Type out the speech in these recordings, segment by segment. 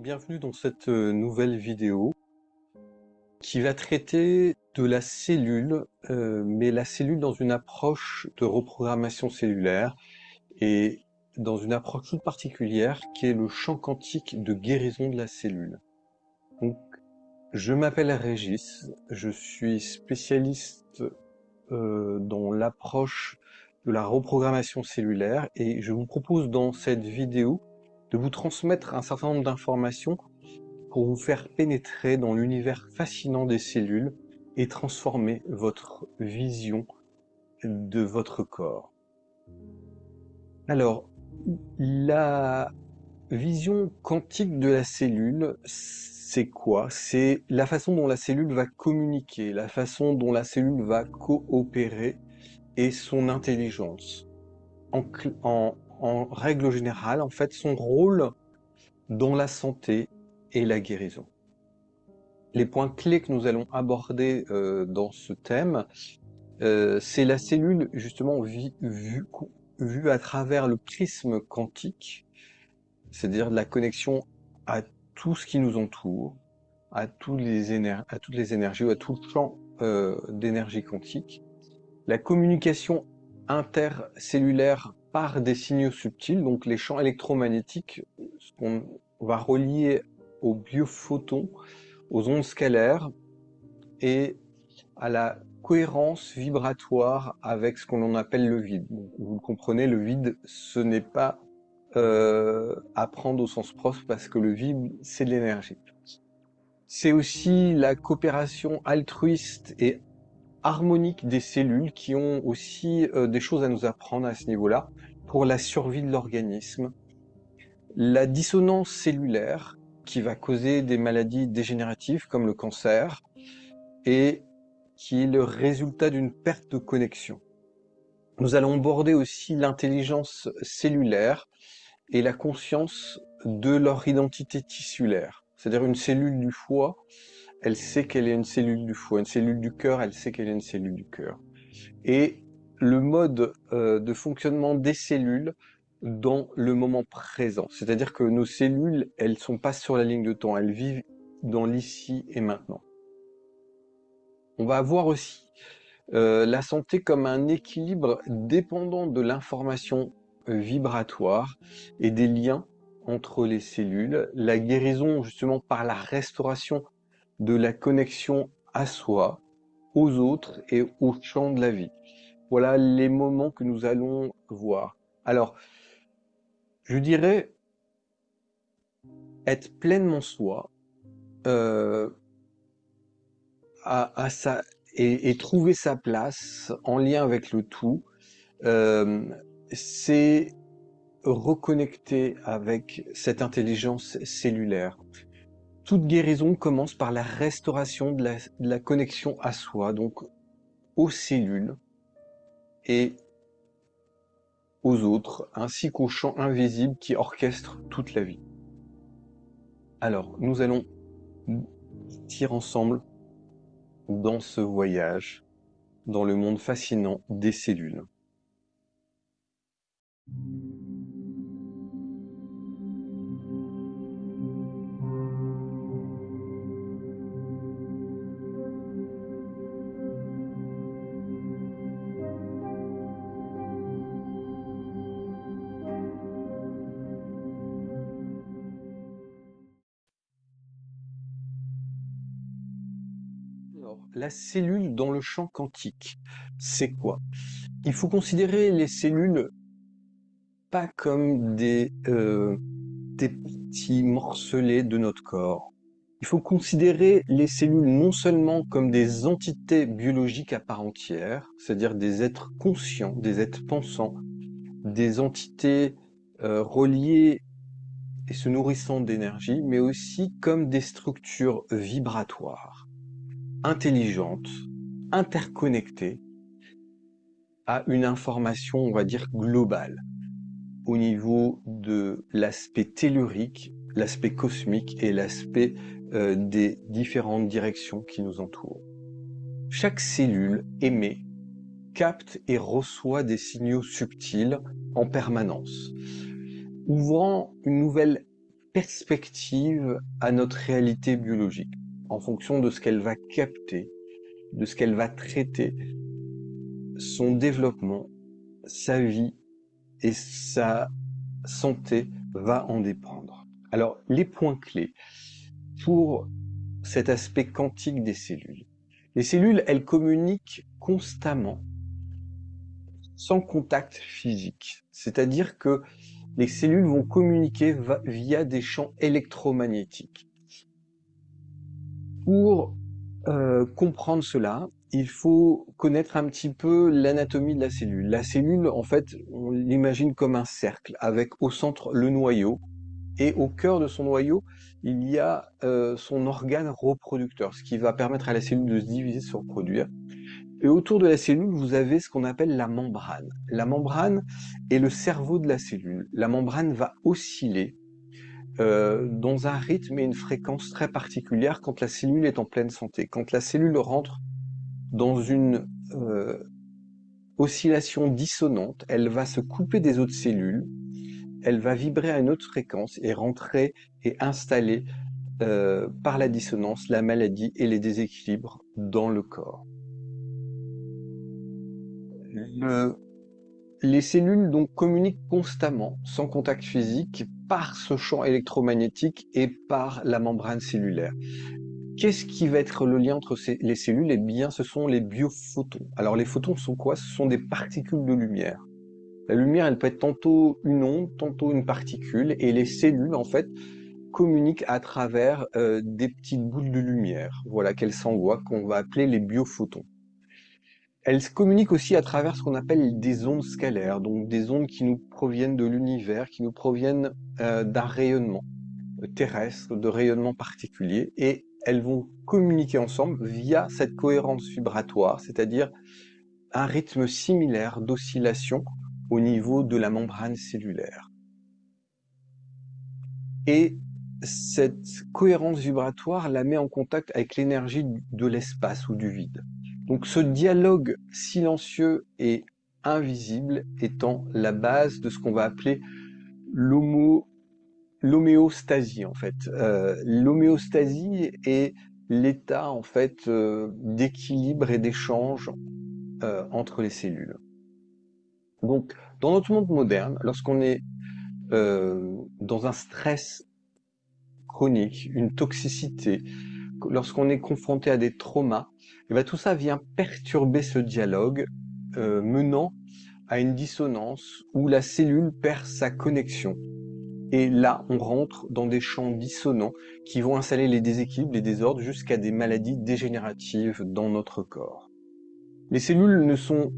Bienvenue dans cette nouvelle vidéo qui va traiter de la cellule, mais la cellule dans une approche de reprogrammation cellulaire et dans une approche toute particulière qui est le champ quantique de guérison de la cellule. Donc, je m'appelle Régis, je suis spécialiste dans l'approche de la reprogrammation cellulaire et je vous propose dans cette vidéo de vous transmettre un certain nombre d'informations pour vous faire pénétrer dans l'univers fascinant des cellules et transformer votre vision de votre corps. Alors, la vision quantique de la cellule, c'est quoi? C'est la façon dont la cellule va communiquer, la façon dont la cellule va coopérer et son intelligence. En règle générale, en fait, son rôle dans la santé et la guérison. Les points clés que nous allons aborder dans ce thème, c'est la cellule justement vue à travers le prisme quantique, c'est-à-dire la connexion à tout ce qui nous entoure, à toutes les énergies ou à tout le champ d'énergie quantique, la communication intercellulaire par des signaux subtils, donc les champs électromagnétiques, ce qu'on va relier aux biophotons, aux ondes scalaires et à la cohérence vibratoire avec ce qu'on appelle le vide. Donc, vous le comprenez, le vide, ce n'est pas à prendre au sens propre parce que le vide, c'est de l'énergie. C'est aussi la coopération altruiste et harmonique des cellules qui ont aussi des choses à nous apprendre à ce niveau-là pour la survie de l'organisme. La dissonance cellulaire qui va causer des maladies dégénératives comme le cancer et qui est le résultat d'une perte de connexion. Nous allons aborder aussi l'intelligence cellulaire et la conscience de leur identité tissulaire. C'est-à-dire une cellule du foie, elle sait qu'elle est une cellule du foie. Une cellule du cœur, elle sait qu'elle est une cellule du cœur. Et le mode de fonctionnement des cellules dans le moment présent. C'est-à-dire que nos cellules, elles sont pas sur la ligne de temps, elles vivent dans l'ici et maintenant. On va avoir aussi la santé comme un équilibre dépendant de l'information vibratoire et des liens entre les cellules, la guérison justement par la restauration de la connexion à soi, aux autres et au champ de la vie. Voilà les moments que nous allons voir. Alors, je dirais être pleinement soi, et trouver sa place en lien avec le tout, c'est reconnecter avec cette intelligence cellulaire. Toute guérison commence par la restauration de la connexion à soi, donc aux cellules et aux autres, ainsi qu'aux champs invisibles qui orchestrent toute la vie. Alors, nous allons partir ensemble dans ce voyage, dans le monde fascinant des cellules. Alors, la cellule dans le champ quantique, c'est quoi? Il faut considérer les cellules pas comme des parties morcelées de notre corps. Il faut considérer les cellules non seulement comme des entités biologiques à part entière, c'est-à-dire des êtres conscients, des êtres pensants, des entités reliées et se nourrissant d'énergie, mais aussi comme des structures vibratoires, intelligentes, interconnectées à une information, on va dire, globale, au niveau de l'aspect tellurique, l'aspect cosmique et l'aspect des différentes directions qui nous entourent. Chaque cellule émet, capte et reçoit des signaux subtils en permanence, ouvrant une nouvelle perspective à notre réalité biologique, en fonction de ce qu'elle va capter, de ce qu'elle va traiter, son développement, sa vie et sa santé va en dépendre. Alors, les points clés pour cet aspect quantique des cellules. Les cellules, elles communiquent constamment sans contact physique. C'est-à-dire que les cellules vont communiquer via des champs électromagnétiques. Pour comprendre cela, il faut connaître un petit peu l'anatomie de la cellule. La cellule, en fait, on l'imagine comme un cercle, avec au centre le noyau, et au cœur de son noyau, il y a son organe reproducteur, ce qui va permettre à la cellule de se diviser, de se reproduire. Et autour de la cellule, vous avez ce qu'on appelle la membrane. La membrane est le cerveau de la cellule. La membrane va osciller dans un rythme et une fréquence très particulière quand la cellule est en pleine santé. Quand la cellule rentre dans une oscillation dissonante, elle va se couper des autres cellules, elle va vibrer à une autre fréquence et rentrer et installer par la dissonance la maladie et les déséquilibres dans le corps. Les cellules donc communiquent constamment, sans contact physique, par ce champ électromagnétique et par la membrane cellulaire. Qu'est-ce qui va être le lien entre les cellules? Eh bien, ce sont les biophotons. Alors, les photons sont quoi? Ce sont des particules de lumière. La lumière, elle peut être tantôt une onde, tantôt une particule, et les cellules, en fait, communiquent à travers des petites boules de lumière, voilà, qu'elles s'envoient, qu'on va appeler les biophotons. Elles se communiquent aussi à travers ce qu'on appelle des ondes scalaires, donc des ondes qui nous proviennent de l'univers, qui nous proviennent d'un rayonnement terrestre, de rayonnement particulier, et elles vont communiquer ensemble via cette cohérence vibratoire, c'est-à-dire un rythme similaire d'oscillation au niveau de la membrane cellulaire. Et cette cohérence vibratoire la met en contact avec l'énergie de l'espace ou du vide. Donc ce dialogue silencieux et invisible étant la base de ce qu'on va appeler l'homéostasie en fait. L'homéostasie est l'état en fait d'équilibre et d'échange entre les cellules. Donc dans notre monde moderne, lorsqu'on est dans un stress chronique, une toxicité, lorsqu'on est confronté à des traumas, et bien tout ça vient perturber ce dialogue, menant à une dissonance où la cellule perd sa connexion. Et là, on rentre dans des champs dissonants qui vont installer les déséquilibres, les désordres, jusqu'à des maladies dégénératives dans notre corps. Les cellules ne sont...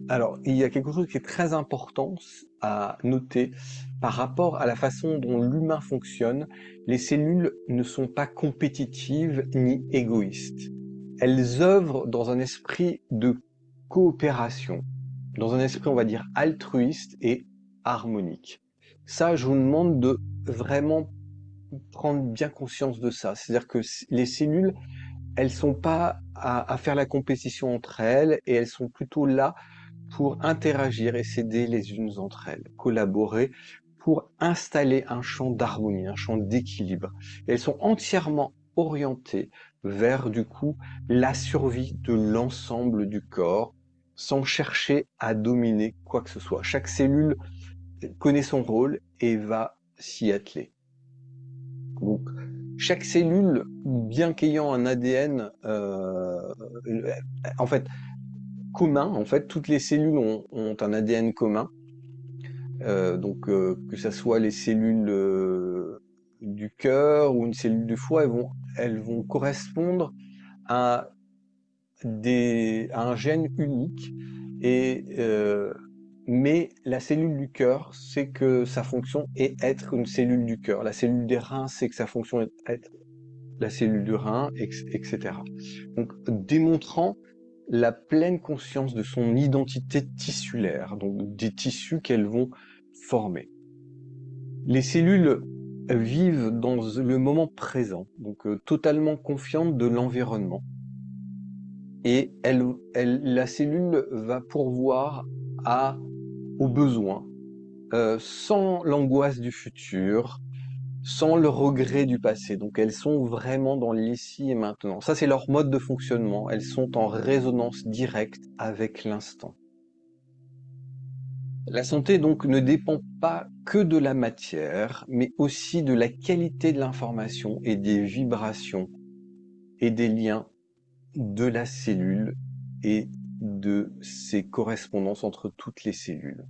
Alors, il y a quelque chose qui est très important à noter par rapport à la façon dont l'humain fonctionne. Les cellules ne sont pas compétitives ni égoïstes. Elles œuvrent dans un esprit de coopération, dans un esprit, on va dire, altruiste et harmonique. Ça, je vous demande de vraiment prendre bien conscience de ça. C'est-à-dire que les cellules, elles sont pas à faire la compétition entre elles, et elles sont plutôt là pour interagir et s'aider les unes entre elles, collaborer pour installer un champ d'harmonie, un champ d'équilibre. Elles sont entièrement orientées vers, du coup, la survie de l'ensemble du corps, sans chercher à dominer quoi que ce soit. Chaque cellule connaît son rôle et va s'y atteler. Donc, chaque cellule, bien qu'ayant un ADN, en fait, commun, en fait, toutes les cellules ont un ADN commun. Donc, que ça soit les cellules du cœur ou une cellule du foie, elles vont correspondre à un gène unique. Mais la cellule du cœur, c'est que sa fonction est être une cellule du cœur. La cellule des reins, c'est que sa fonction est être la cellule du rein, etc. Donc, démontrant la pleine conscience de son identité tissulaire, donc des tissus qu'elles vont former. Les cellules vivent dans le moment présent, donc totalement confiantes de l'environnement. Et la cellule va pourvoir aux besoins, sans l'angoisse du futur, sans le regret du passé. Donc elles sont vraiment dans l'ici et maintenant. Ça, c'est leur mode de fonctionnement. Elles sont en résonance directe avec l'instant. La santé, donc, ne dépend pas que de la matière, mais aussi de la qualité de l'information et des vibrations et des liens de la cellule et de ses correspondances entre toutes les cellules.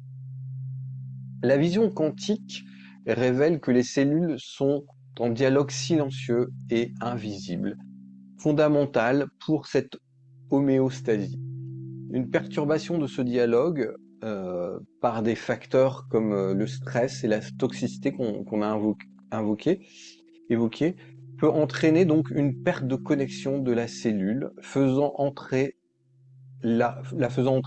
La vision quantique révèle que les cellules sont en dialogue silencieux et invisible, fondamental pour cette homéostasie. Une perturbation de ce dialogue par des facteurs comme le stress et la toxicité qu'on a évoqué, peut entraîner donc une perte de connexion de la cellule, la faisant entrer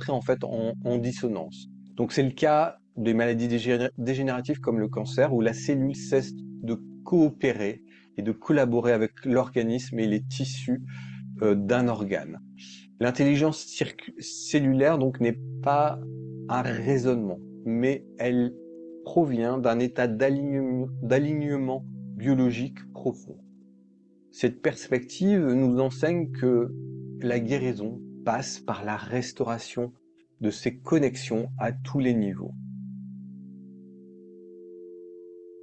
en fait en dissonance. Donc c'est le cas des maladies dégénératives comme le cancer, où la cellule cesse de coopérer et de collaborer avec l'organisme et les tissus d'un organe. L'intelligence cellulaire donc n'est pas un raisonnement, mais elle provient d'un état d'alignement biologique profond. Cette perspective nous enseigne que la guérison passe par la restauration de ces connexions à tous les niveaux.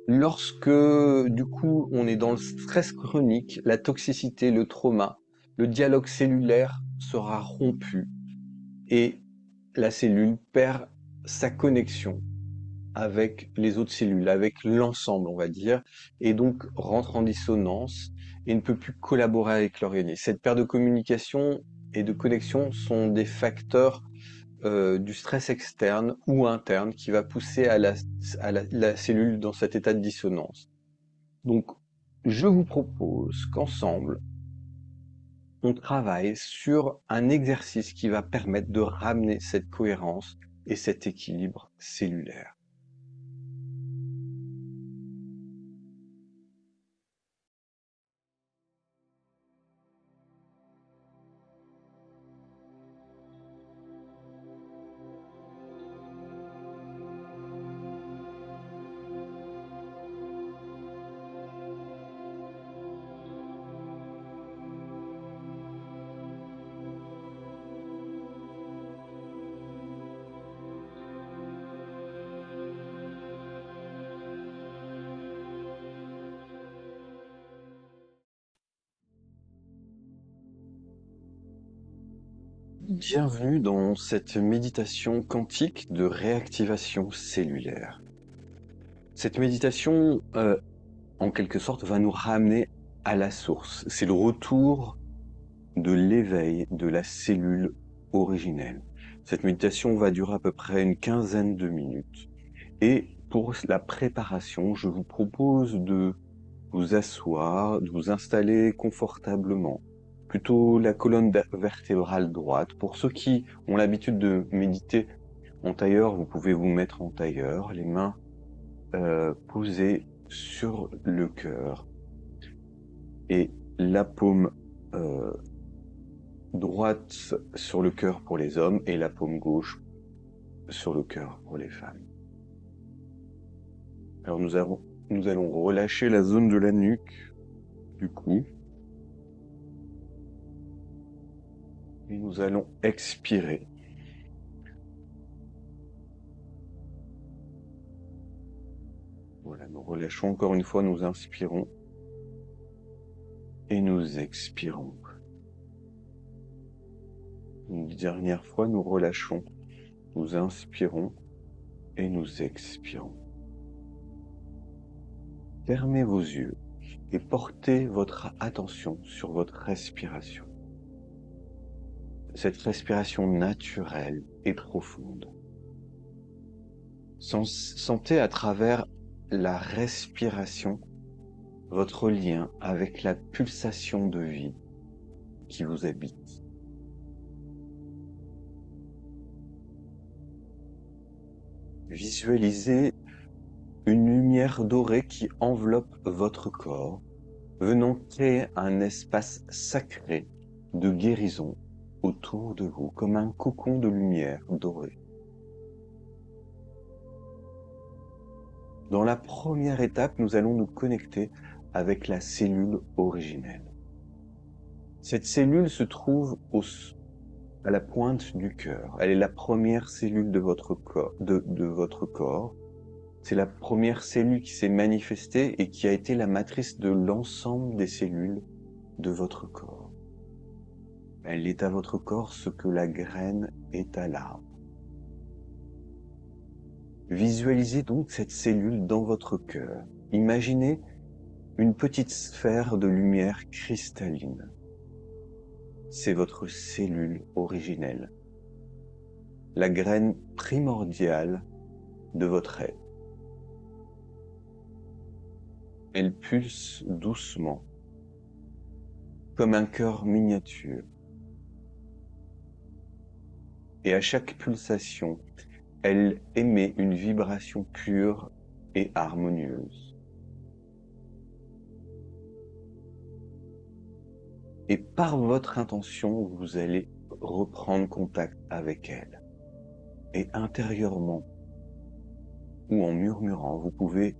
Lorsque, du coup, on est dans le stress chronique, la toxicité, le trauma, le dialogue cellulaire sera rompu et la cellule perd sa connexion avec les autres cellules, avec l'ensemble, on va dire, et donc rentre en dissonance et ne peut plus collaborer avec l'organisme. Cette perte de communication et de connexion sont des facteurs du stress externe ou interne qui va pousser la cellule dans cet état de dissonance. Donc, je vous propose qu'ensemble, on travaille sur un exercice qui va permettre de ramener cette cohérence et cet équilibre cellulaire. Bienvenue dans cette méditation quantique de réactivation cellulaire. Cette méditation, en quelque sorte, va nous ramener à la source. C'est le retour de l'éveil de la cellule originelle. Cette méditation va durer à peu près une quinzaine de minutes. Et pour la préparation, je vous propose de vous asseoir, de vous installer confortablement. Plutôt la colonne vertébrale droite. Pour ceux qui ont l'habitude de méditer en tailleur, vous pouvez vous mettre en tailleur, les mains posées sur le cœur et la paume droite sur le cœur pour les hommes et la paume gauche sur le cœur pour les femmes. Alors nous allons relâcher la zone de la nuque, du cou. Et nous allons expirer. Voilà, nous relâchons encore une fois, nous inspirons. Et nous expirons. Une dernière fois, nous relâchons. Nous inspirons et nous expirons. Fermez vos yeux et portez votre attention sur votre respiration. Cette respiration naturelle et profonde. Sentez à travers la respiration votre lien avec la pulsation de vie qui vous habite. Visualisez une lumière dorée qui enveloppe votre corps, venant créer un espace sacré de guérison autour de vous, comme un cocon de lumière dorée. Dans la première étape, nous allons nous connecter avec la cellule originelle. Cette cellule se trouve à la pointe du cœur. Elle est la première cellule de votre corps. C'est la première cellule qui s'est manifestée et qui a été la matrice de l'ensemble des cellules de votre corps. Elle est à votre corps ce que la graine est à l'arbre. Visualisez donc cette cellule dans votre cœur. Imaginez une petite sphère de lumière cristalline. C'est votre cellule originelle, la graine primordiale de votre être. Elle pulse doucement, comme un cœur miniature. Et à chaque pulsation, elle émet une vibration pure et harmonieuse. Et par votre intention, vous allez reprendre contact avec elle. Et intérieurement, ou en murmurant, vous pouvez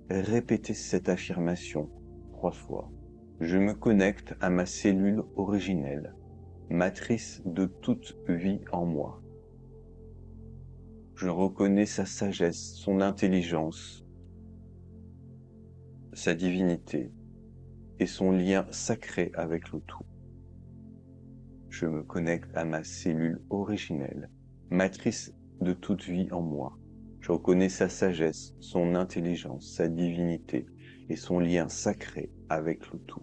répéter cette affirmation 3 fois. Je me connecte à ma cellule originelle, matrice de toute vie en moi. Je reconnais sa sagesse, son intelligence, sa divinité et son lien sacré avec le tout. Je me connecte à ma cellule originelle, matrice de toute vie en moi. Je reconnais sa sagesse, son intelligence, sa divinité et son lien sacré avec le tout.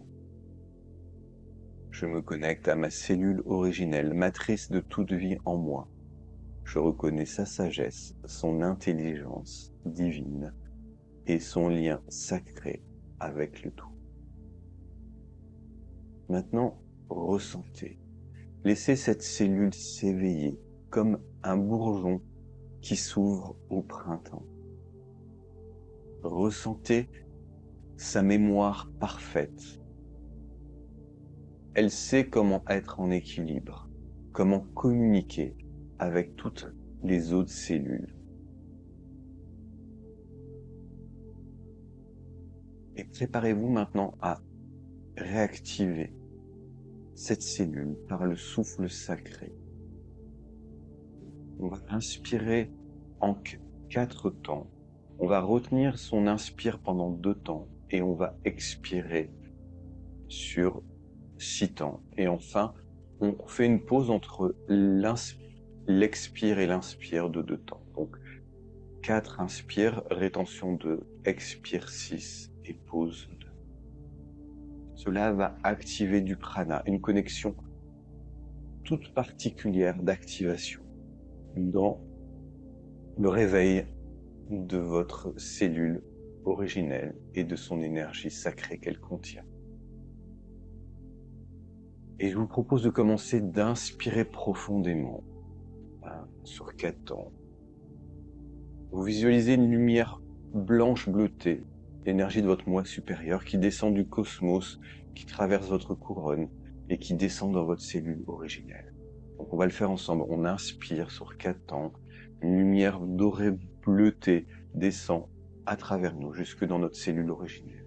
Je me connecte à ma cellule originelle, matrice de toute vie en moi. Je reconnais sa sagesse, son intelligence divine et son lien sacré avec le tout. Maintenant, ressentez. Laissez cette cellule s'éveiller comme un bourgeon qui s'ouvre au printemps. Ressentez sa mémoire parfaite. Elle sait comment être en équilibre, comment communiquer avec toutes les autres cellules. Et préparez-vous maintenant à réactiver cette cellule par le souffle sacré. On va inspirer en 4 temps. On va retenir son inspire pendant 2 temps et on va expirer sur 6 temps. Et enfin, on fait une pause entre l'expire et l'inspire de 2 temps. Donc 4 inspire, rétention 2, expire 6 et pause 2. Cela va activer du prana, une connexion toute particulière d'activation dans le réveil de votre cellule originelle et de son énergie sacrée qu'elle contient. Et je vous propose de commencer d'inspirer profondément sur 4 temps. Vous visualisez une lumière blanche bleutée, l'énergie de votre moi supérieur qui descend du cosmos, qui traverse votre couronne et qui descend dans votre cellule originelle. Donc on va le faire ensemble. On inspire sur 4 temps. Une lumière dorée bleutée descend à travers nous, jusque dans notre cellule originelle.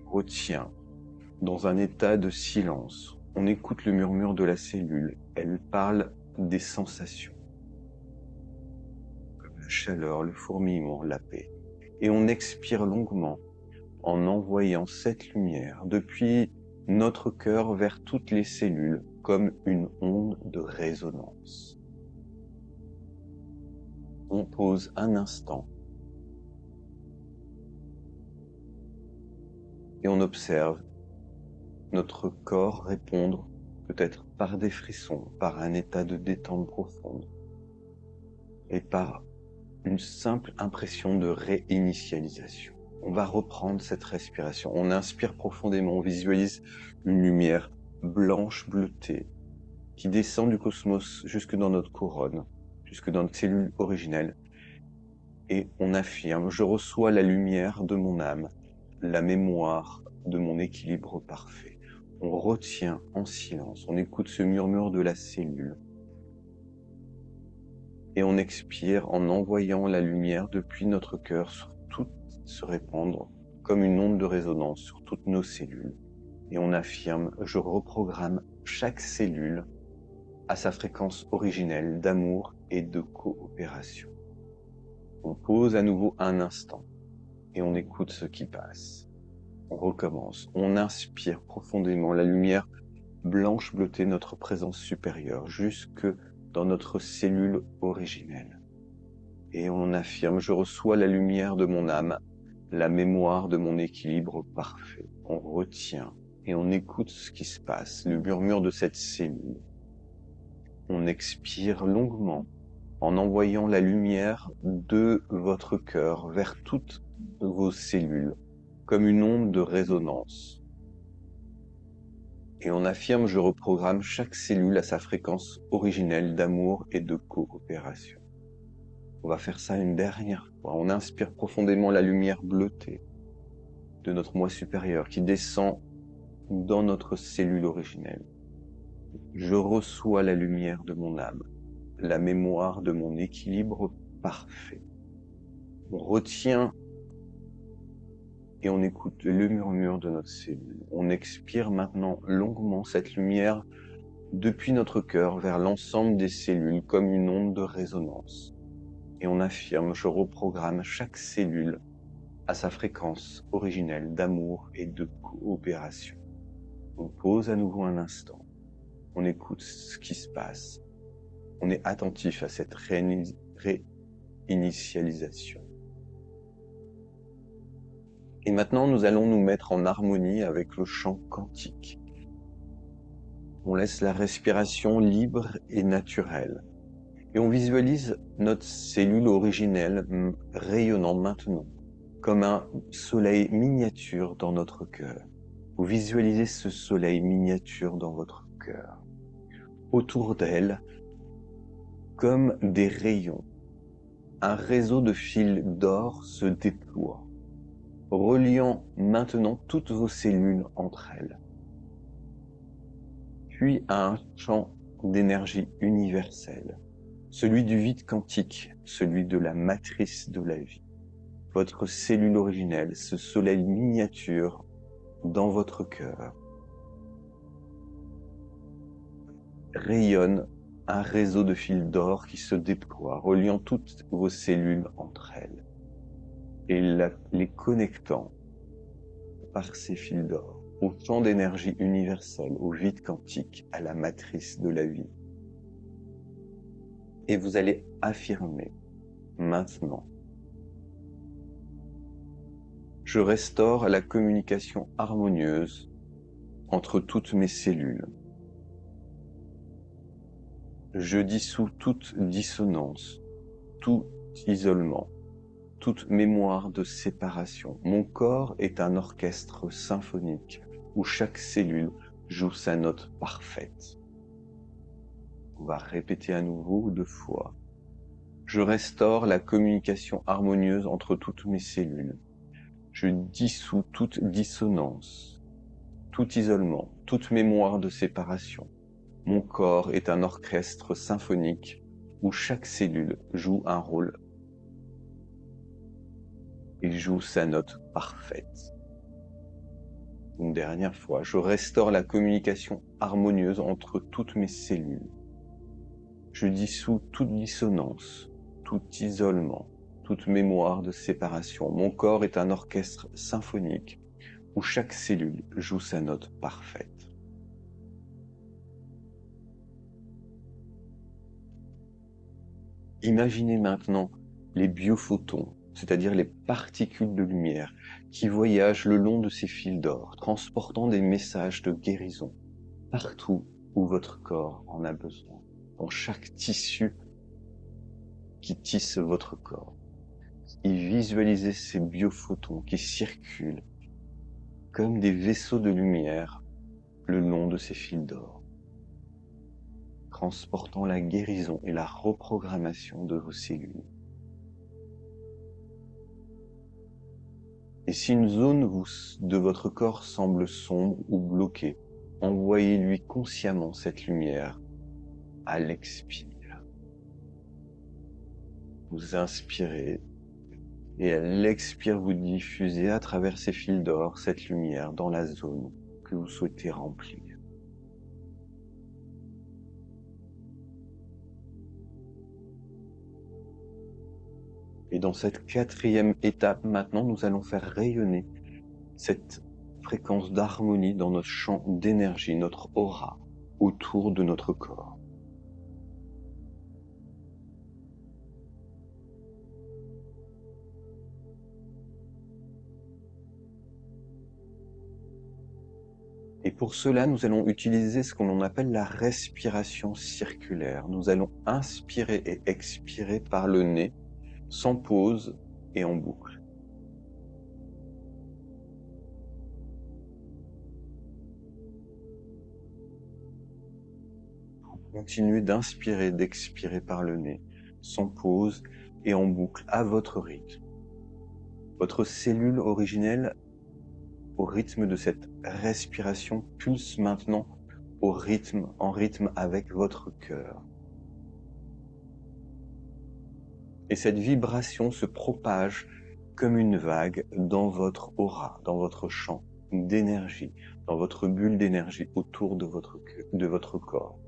On retient dans un état de silence. On écoute le murmure de la cellule. Elle parle des sensations, comme la chaleur, le fourmillement, la paix. Et on expire longuement en envoyant cette lumière depuis notre cœur vers toutes les cellules comme une onde de résonance. On pose un instant et on observe notre corps répondre peut-être par des frissons, par un état de détente profonde et par une simple impression de réinitialisation. On va reprendre cette respiration. On inspire profondément, on visualise une lumière blanche bleutée qui descend du cosmos jusque dans notre couronne, jusque dans notre cellule originelle. Et on affirme, je reçois la lumière de mon âme, la mémoire de mon équilibre parfait. On retient en silence, on écoute ce murmure de la cellule. Et on expire en envoyant la lumière depuis notre cœur sur tout se répandre comme une onde de résonance sur toutes nos cellules. Et on affirme, je reprogramme chaque cellule à sa fréquence originelle d'amour et de coopération. On pose à nouveau un instant et on écoute ce qui passe. On recommence. On inspire profondément la lumière blanche bleutée notre présence supérieure jusque dans notre cellule originelle. Et on affirme, je reçois la lumière de mon âme, la mémoire de mon équilibre parfait. On retient et on écoute ce qui se passe, le murmure de cette cellule. On expire longuement en envoyant la lumière de votre cœur vers toutes vos cellules, comme une onde de résonance. Et on affirme, je reprogramme chaque cellule à sa fréquence originelle d'amour et de coopération. On va faire ça une dernière fois. On inspire profondément la lumière bleutée de notre moi supérieur qui descend dans notre cellule originelle. Je reçois la lumière de mon âme, la mémoire de mon équilibre parfait. On retient et on écoute le murmure de notre cellule. On expire maintenant longuement cette lumière depuis notre cœur vers l'ensemble des cellules comme une onde de résonance. Et on affirme, je reprogramme chaque cellule à sa fréquence originelle d'amour et de coopération. On pose à nouveau un instant. On écoute ce qui se passe. On est attentif à cette réinitialisation. Et maintenant, nous allons nous mettre en harmonie avec le champ quantique. On laisse la respiration libre et naturelle. Et on visualise notre cellule originelle rayonnant maintenant, comme un soleil miniature dans notre cœur. Vous visualisez ce soleil miniature dans votre cœur. Autour d'elle, comme des rayons, un réseau de fils d'or se déploie, reliant maintenant toutes vos cellules entre elles. Puis à un champ d'énergie universelle, celui du vide quantique, celui de la matrice de la vie. Votre cellule originelle, ce soleil miniature dans votre cœur, rayonne un réseau de fils d'or qui se déploie, reliant toutes vos cellules entre elles et les connectant par ces fils d'or au champ d'énergie universel, au vide quantique, à la matrice de la vie. Et vous allez affirmer maintenant, je restaure la communication harmonieuse entre toutes mes cellules. Je dissous toute dissonance, tout isolement, toute mémoire de séparation. Mon corps est un orchestre symphonique où chaque cellule joue sa note parfaite. On va répéter à nouveau 2 fois. Je restaure la communication harmonieuse entre toutes mes cellules. Je dissous toute dissonance, tout isolement, toute mémoire de séparation. Mon corps est un orchestre symphonique où chaque cellule joue un rôle. Il joue sa note parfaite. Une dernière fois, je restaure la communication harmonieuse entre toutes mes cellules. Je dissous toute dissonance, tout isolement, toute mémoire de séparation. Mon corps est un orchestre symphonique où chaque cellule joue sa note parfaite. Imaginez maintenant les biophotons, c'est-à-dire les particules de lumière qui voyagent le long de ces fils d'or, transportant des messages de guérison partout où votre corps en a besoin, dans chaque tissu qui tisse votre corps. Et visualisez ces biophotons qui circulent comme des vaisseaux de lumière le long de ces fils d'or, transportant la guérison et la reprogrammation de vos cellules. Et si une zone de votre corps semble sombre ou bloquée, envoyez-lui consciemment cette lumière à l'expire. Vous inspirez et à l'expire, vous diffusez à travers ces fils d'or cette lumière dans la zone que vous souhaitez remplir. Et dans cette quatrième étape, maintenant, nous allons faire rayonner cette fréquence d'harmonie dans notre champ d'énergie, notre aura, autour de notre corps. Et pour cela, nous allons utiliser ce qu'on appelle la respiration circulaire. Nous allons inspirer et expirer par le nez, sans pause et en boucle. Continuez d'inspirer, d'expirer par le nez, sans pause et en boucle, à votre rythme. Votre cellule originelle, au rythme de cette respiration, pulse maintenant en rythme avec votre cœur. Et cette vibration se propage comme une vague dans votre aura, dans votre champ d'énergie, dans votre bulle d'énergie autour de votre corps.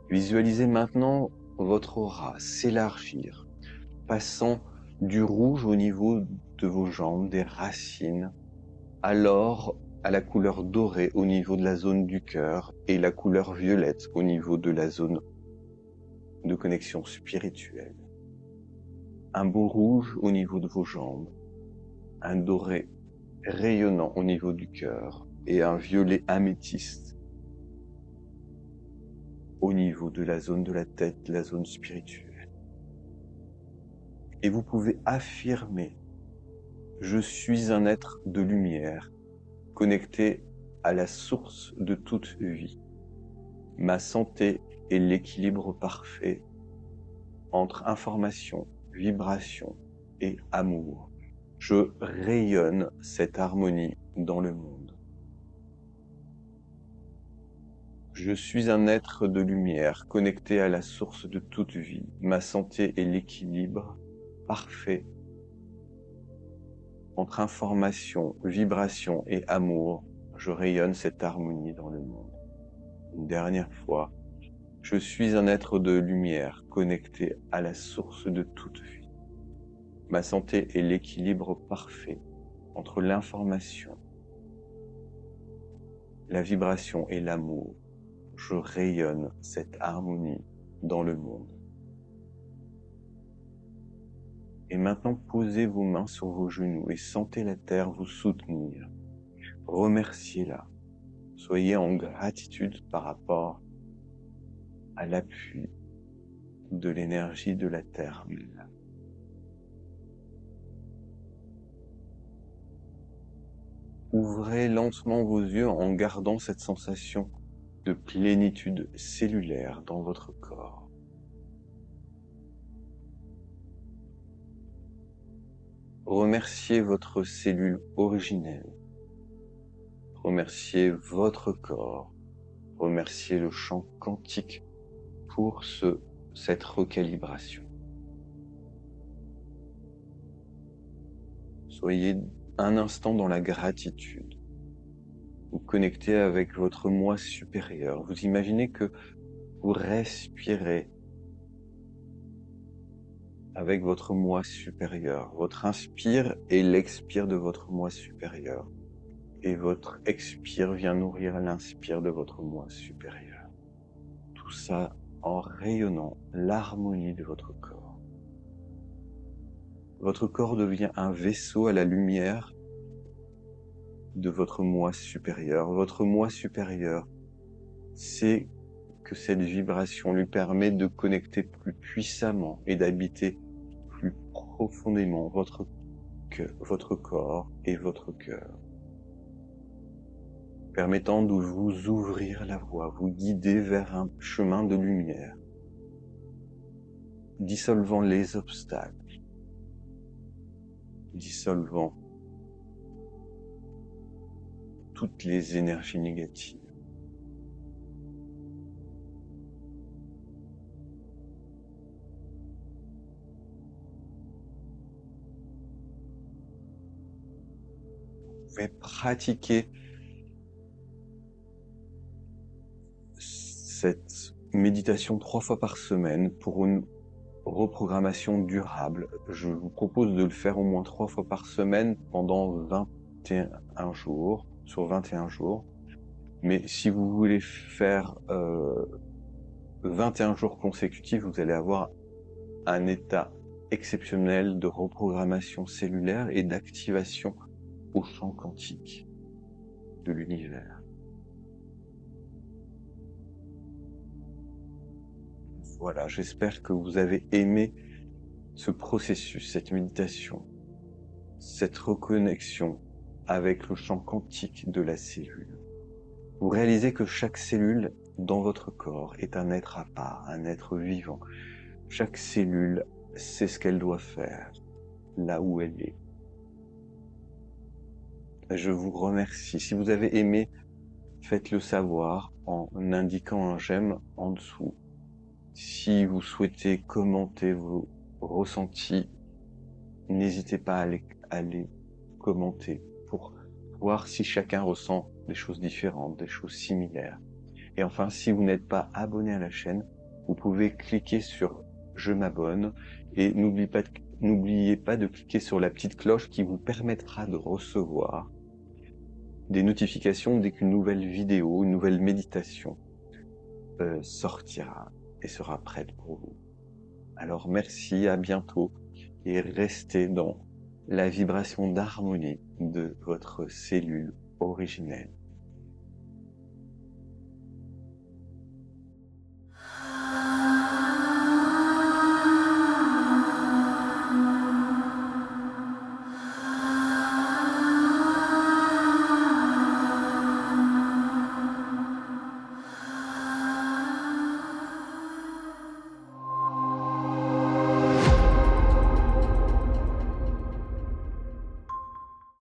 Visualisez maintenant votre aura s'élargir, passant du rouge au niveau de vos jambes, des racines, alors à la couleur dorée au niveau de la zone du cœur et la couleur violette au niveau de la zone de connexion spirituelle. Un beau rouge au niveau de vos jambes, un doré rayonnant au niveau du cœur et un violet améthyste au niveau de la zone de la tête, la zone spirituelle. Et vous pouvez affirmer: je suis un être de lumière, connecté à la source de toute vie. Ma santé est l'équilibre parfait entre information, vibration et amour. Je rayonne cette harmonie dans le monde. Je suis un être de lumière connecté à la source de toute vie. Ma santé est l'équilibre parfait entre information, vibration et amour. Je rayonne cette harmonie dans le monde. Une dernière fois, je suis un être de lumière connecté à la source de toute vie. Ma santé est l'équilibre parfait entre l'information, la vibration et l'amour. Je rayonne cette harmonie dans le monde. Et maintenant, posez vos mains sur vos genoux et sentez la terre vous soutenir. Remerciez-la. Soyez en gratitude par rapport à l'appui de l'énergie de la terre. Ouvrez lentement vos yeux en gardant cette sensation de plénitude cellulaire dans votre corps. Remerciez votre cellule originelle. Remerciez votre corps. Remerciez le champ quantique pour cette recalibration. Soyez un instant dans la gratitude. Vous connectez avec votre moi supérieur. Vous imaginez que vous respirez avec votre moi supérieur. Votre inspire est l'expire de votre moi supérieur. Et votre expire vient nourrir l'inspire de votre moi supérieur. Tout ça en rayonnant l'harmonie de votre corps. Votre corps devient un vaisseau à la lumière de votre moi supérieur. Votre moi supérieur sait que cette vibration lui permet de connecter plus puissamment et d'habiter plus profondément votre corps et votre cœur, permettant de vous ouvrir la voie, vous guider vers un chemin de lumière, dissolvant les obstacles, dissolvant toutes les énergies négatives. pouvez pratiquer cette méditation 3 fois par semaine pour une reprogrammation durable. Je vous propose de le faire au moins 3 fois par semaine pendant 21 jours, sur 21 jours. Mais si vous voulez faire 21 jours consécutifs, vous allez avoir un état exceptionnel de reprogrammation cellulaire et d'activation au champ quantique de l'univers. Voilà, j'espère que vous avez aimé ce processus, cette méditation, cette reconnexion avec le champ quantique de la cellule. Vous réalisez que chaque cellule dans votre corps est un être à part, un être vivant. Chaque cellule sait ce qu'elle doit faire, là où elle est. Je vous remercie. Si vous avez aimé, faites-le savoir en indiquant un j'aime en dessous. Si vous souhaitez commenter vos ressentis, n'hésitez pas à les commenter pour voir si chacun ressent des choses différentes, des choses similaires. Et enfin, si vous n'êtes pas abonné à la chaîne, vous pouvez cliquer sur je m'abonne et n'oubliez pas de cliquer sur la petite cloche qui vous permettra de recevoir des notifications dès qu'une nouvelle vidéo, une nouvelle méditation sortira et sera prête pour vous. Alors merci, à bientôt et restez dans la vibration d'harmonie de votre cellule originelle.